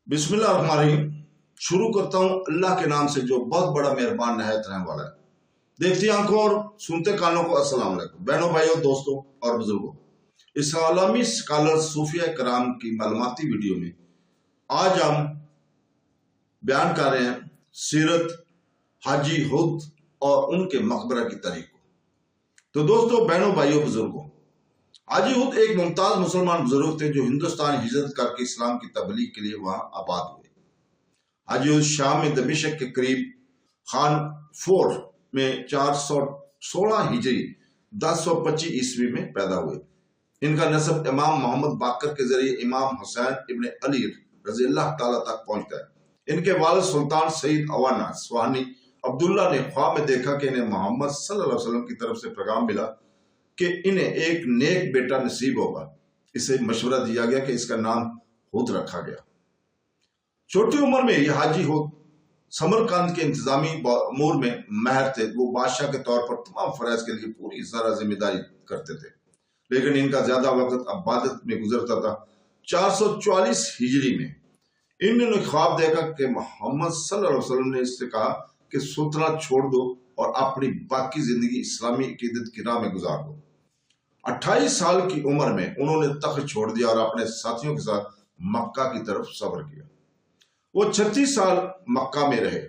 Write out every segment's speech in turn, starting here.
बिस्मिल्लाहिर्रहमानिर्रहीम। शुरू करता हूँ अल्लाह के नाम से जो बहुत बड़ा मेहरबान नहायत रहने वाला है। देखती आंखों और सुनते कानों को अस्सलाम वालेकुम। बहनों, भाइयों, दोस्तों और बुजुर्गों, इस आलमी स्कॉलर सूफिया कराम की मालूमाती वीडियो में आज हम बयान कर रहे हैं सीरत हाजी हुद और उनके मकबरा की तारीख को। तो दोस्तों, बहनों, भाइयों, बुजुर्गों, हाजी हुद एक मुमताज मुसलमान बुजुर्ग थे जो हिंदुस्तान हिजरत करके इस्लाम की तबलीग के लिए वहां आबाद हुए। हाजी हुद शाम में दमिश्क के करीब खान फोर में 416 हिजरी 1025 ईस्वी में पैदा हुए। इनका नस्ब इमाम मोहम्मद बाकर के जरिए इमाम हुसैन इब्न अली रज़ी अल्लाह ताला तक पहुंचता है। इनके वालिद सुल्तान सईद अवाना स्वानी अब्दुल्ला ने ख्वाब में देखा कि इन्हें मोहम्मद सल्लल्लाहु अलैहि वसल्लम की तरफ से पैगाम मिला कि इन्हें एक नेक बेटा नसीब होगा। इसे मशवरा दिया गया कि इसका नाम हुद रखा गया। छोटी उम्र में यह हाजी हुद समरकंद के इंतजामी अमूर में माहिर थे। वो बादशाह के तौर पर तमाम फराइज के लिए पूरी ज़रा जिम्मेदारी करते थे, लेकिन इनका ज्यादा वक्त इबादत में गुजरता था। 444 हिजरी में इन्होंने ख्वाब देखा कि मोहम्मद सल्लल्लाहु अलैहि वसल्लम ने इससे कहा कि सुल्तनत छोड़ दो और अपनी बाकी जिंदगी इस्लामी अकीदत की राह में गुजार दो। 28 साल की उम्र में उन्होंने तख्त छोड़ दिया और अपने साथियों के साथ मक्का की तरफ सफर किया। वो 36 साल मक्का में रहे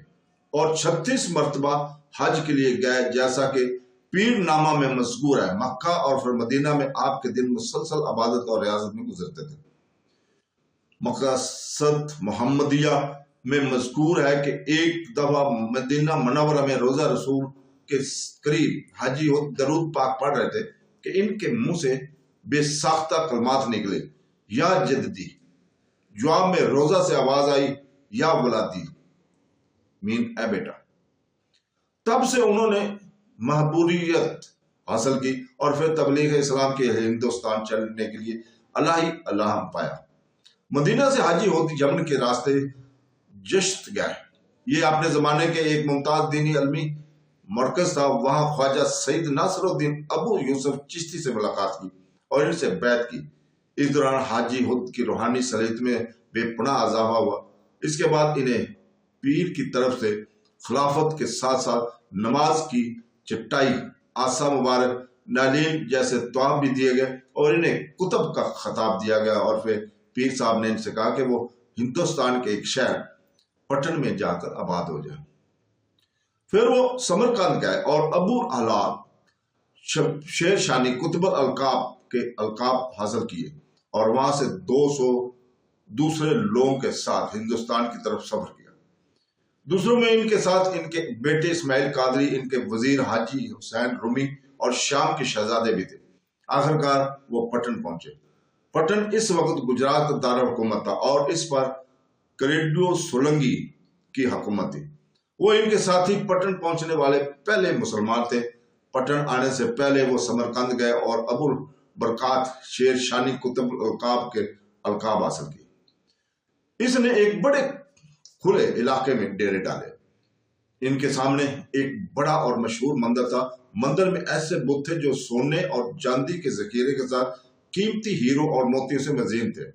और 36 मरतबा हज के लिए गए, जैसा कि पीर नामा में मज़कूर है। मक्का और फिर मदीना में आपके दिन मुसलसल आबादत और रियाजत में गुजरते थे। मक़सद मोहम्मदिया में मज़कूर है कि एक दफा मदीना मुनव्वरा में रोजा रसूल के करीब हाजी हुद दरूद पाक पढ़ रहे थे कि इनके मुंह से बेसाख्ता कलमात निकले, या जद्दी। जवाब में रोजा से आवाज आई, या वलादी, मीन ए बेटा। तब से उन्होंने महबूरियत हासिल की और फिर तबलीग इस्लाम के हिंदुस्तान चलने के लिए अल्लाह ही अल्लाह पाया। मदीना से हाजी हुद यमन के रास्ते जश्त गए। ये अपने जमाने के एक मुमताज दीनी अलमी मरकज था। वहां ख्वाजा सईद नासरुद्दीन अबू यूसुफ चिश्ती से मुलाकात की और इनसे बैत की। इस दौरान हाजी हुद की रूहानी सलीत में बेपनाह इजाफा हुआ। इसके बाद इन्हें पीर की तरफ से खिलाफत के साथ साथ नमाज की चटाई, आसा मुबारक, नालीन जैसे तोहफ भी दिए गए और इन्हें कुतब का खिताब दिया गया। और फिर पीर साहब ने इनसे कहा कि वो हिंदुस्तान के एक शहर पटन में जाकर आबाद हो जाए। फिर वो समरकंद गए और अबू अहलाब शेर शानी कुतुब अलकाब के अलकाब हासिल किए और वहां से 200 दूसरे लोगों के साथ हिंदुस्तान की तरफ सफर किया। दूसरों में इनके साथ इनके बेटे इस्माइल कादरी, इनके वजीर हाजी हुसैन रूमी और शाम के शहजादे भी थे। आखिरकार वो पटन पहुंचे। पटन इस वक्त गुजरात का दारुल हुकूमत था और इस पर करेडियो सोलंकी की हुकूमत थी। वो इनके साथ ही पटन पहुंचने वाले पहले मुसलमान थे। पटन आने से पहले वो समरकंद गए और अबुल बरकात शेर शानी कुतुब अलकाब के अलकाब हासिल किए। इसने एक बड़े खुले इलाके में डेरे डाले। इनके सामने एक बड़ा और मशहूर मंदिर था। मंदिर में ऐसे बुत थे जो सोने और चांदी के जखीरे के साथ कीमती हीरो और मोतियों से मजीन थे।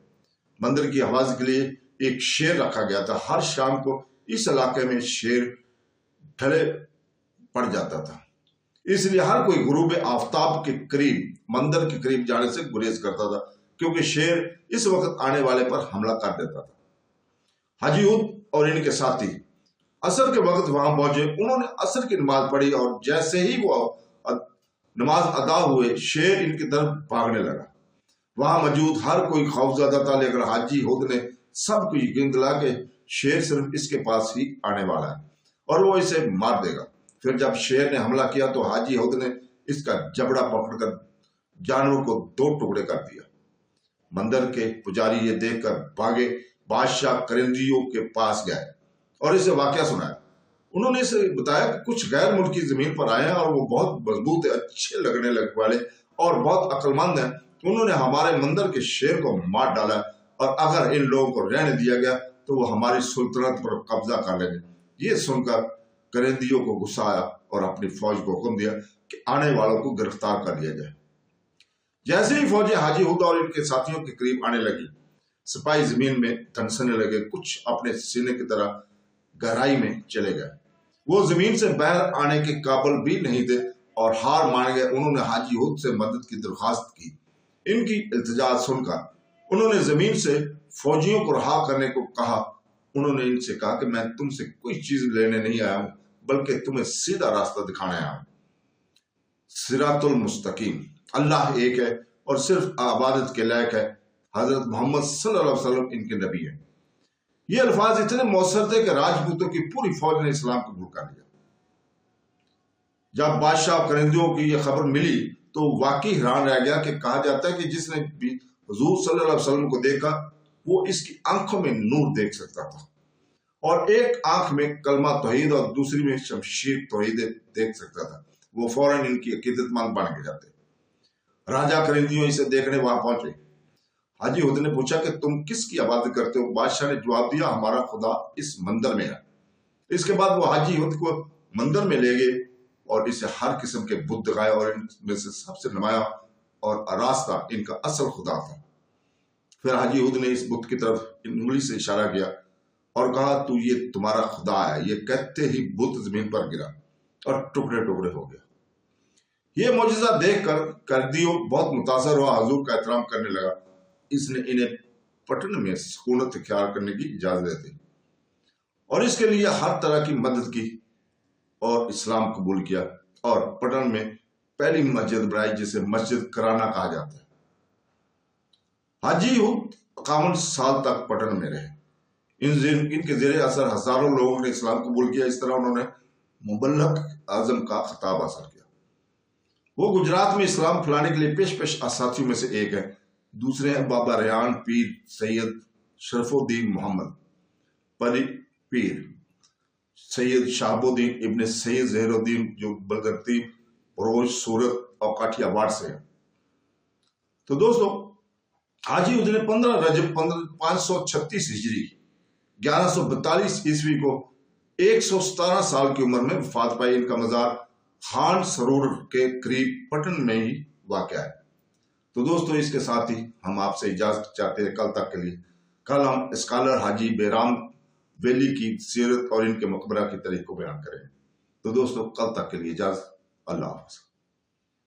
मंदिर की हिफाजत के लिए एक शेर रखा गया था। हर शाम को इस इलाके में शेर ढले पड़ जाता था, इसलिए हर कोई गुरूब आफताब के करीब मंदिर के करीब जाने से गुरेज करता था, क्योंकि शेर इस वक्त आने वाले पर हमला कर देता था। हाजी हुद और इनके साथी असर के वक्त वहां पहुंचे। उन्होंने असर की नमाज पढ़ी और जैसे ही वो नमाज अदा हुए, शेर इनकी तरफ भागने लगा। वहां मौजूद हर कोई खौफजदा था, लेकिन हाजी हुद ने सबको यकीन दिला कि शेर सिर्फ इसके पास ही आने वाला है और वो इसे मार देगा। फिर जब शेर ने हमला किया तो हाजी हुद ने इसका जबड़ा पकड़कर जानवर को 2 टुकड़े कर दिया। मंदिर के पुजारी ये देखकर भागे। बादशाह करेंदियों के पास गए और इसे वाकया सुनाया। उन्होंने इसे बताया कि कुछ गैर मुल्की जमीन पर आए हैं और वो बहुत मजबूत है, अच्छे लगने लगे वाले और बहुत अक्लमंद हैं। उन्होंने हमारे मंदिर के शेर को मार डाला और अगर इन लोगों को रहने दिया गया तो वो हमारी सुल्तनत पर कब्जा कर लेंगे। ये सुनकर करेंदियों को गुस्सा आया और अपनी फौज को हुक्म दिया कि आने वालों को गिरफ्तार कर लिया जाए। जैसे ही फौजें हाजी हुद और इनके साथियों के करीब आने लगी, سپاہی زمین میں دھنسنے لگے، کچھ اپنے سینے کی طرح گہرائی میں چلے گئے۔ وہ زمین سے باہر آنے کے قابل بھی نہیں تھے اور ہار مان گئے۔ انہوں نے حاجی ہود سے مدد کی درخواست کی۔ ان کی التجا سن کر انہوں نے زمین سے فوجیوں کو رہا کرنے کو کہا۔ انہوں نے ان سے کہا کہ میں تم سے کوئی چیز لینے نہیں آیا ہوں، بلکہ تمہیں سیدھا راستہ دکھانے آیا ہوں، صراط المستقیم۔ اللہ ایک ہے اور صرف عبادت کے لائق ہے۔ حضرت محمد صلی اللہ علیہ وسلم ان کے نبی ہیں۔ یہ الفاظ اتنے مؤثر تھے کہ راجپوتوں کی پوری فوج نے اسلام قبول کر لیا۔ جب بادشاہ کرندیوں کی یہ خبر ملی تو واقعی حیران رہ گیا کہ کہا جاتا ہے کہ جس نے بھی حضور صلی اللہ علیہ وسلم کو دیکھا وہ اس کی آنکھوں میں نور دیکھ سکتا تھا، اور ایک آنکھ میں کلمہ توحید اور دوسری میں شمشیر توحید دیکھ سکتا تھا۔ وہ فوراً ان کی عقیدت مند بن کے جاتے۔ راجہ کرندیوں اسے دیکھنے وہاں پہنچے۔ حاجی ہود نے پوچھا کہ تم کس کی عبادت کرتے ہو؟ بادشاہ نے جواب دیا، ہمارا خدا اس مندر میں ہے۔ اس کے بعد وہ حاجی ہود کو مندر میں لے گئے اور اسے ہر قسم کے بت دکھائے، اور ان میں سے سب سے نمایاں اور آراستہ ان کا اصل خدا تھا۔ پھر حاجی ہود نے اس بت کی طرف انگلی سے اشارہ کیا اور کہا، تو یہ تمہارا خدا ہے۔ یہ کہتے ہی بت زمین پر گرا اور ٹکڑے ٹکڑے ہو گیا۔ یہ معجزہ دیکھ کر کردیوں بہت متاثر ہوا، حضور کا احترام کرنے لگا۔ اس نے انہیں پٹن میں سکونت اختیار کرنے کی اجازت دی اور اس کے لیے ہر طرح کی مدد کی اور اسلام قبول کیا، اور پٹن میں پہلی مسجد بنائی جسے مسجد کرانا کہا جاتا ہے۔ حاجی ہود 51 سال تک پٹن میں رہے۔ ان کے زیر اثر ہزاروں لوگوں نے اسلام قبول کیا۔ اس طرح انہوں نے مبلغ اعظم کا خطاب حاصل کیا۔ وہ گجرات میں اسلام پھیلانے کے لیے پیش اساتذیوں میں سے ایک ہے۔ دوسرے ہیں بابا ریان پیر سید شرف الدین محمد پری پیر، سید شہاب الدین ابن سید زہر الدین جو بلدرتیب روز سورت اور کاٹھی آباد سے ہیں۔ تو دوستو، حاجی ہود نے 15 رجب 536 ہجری 1142 عیسوی کو 117 سال کی عمر میں وفات پائی۔ ان کا مزار خان سرور کے قریب پٹن میں ہی واقع ہے۔ تو دوستو، اس کے ساتھ ہی ہم آپ سے اجازت چاہتے ہیں کل تک کے لیے۔ کل ہم اسکالر حاجی بیرام ویلی کی سیرت اور ان کے مقبرہ کی تاریخ کو بیان کریں۔ تو دوستو، کل تک کے لیے اجازت۔ اللہ حافظ۔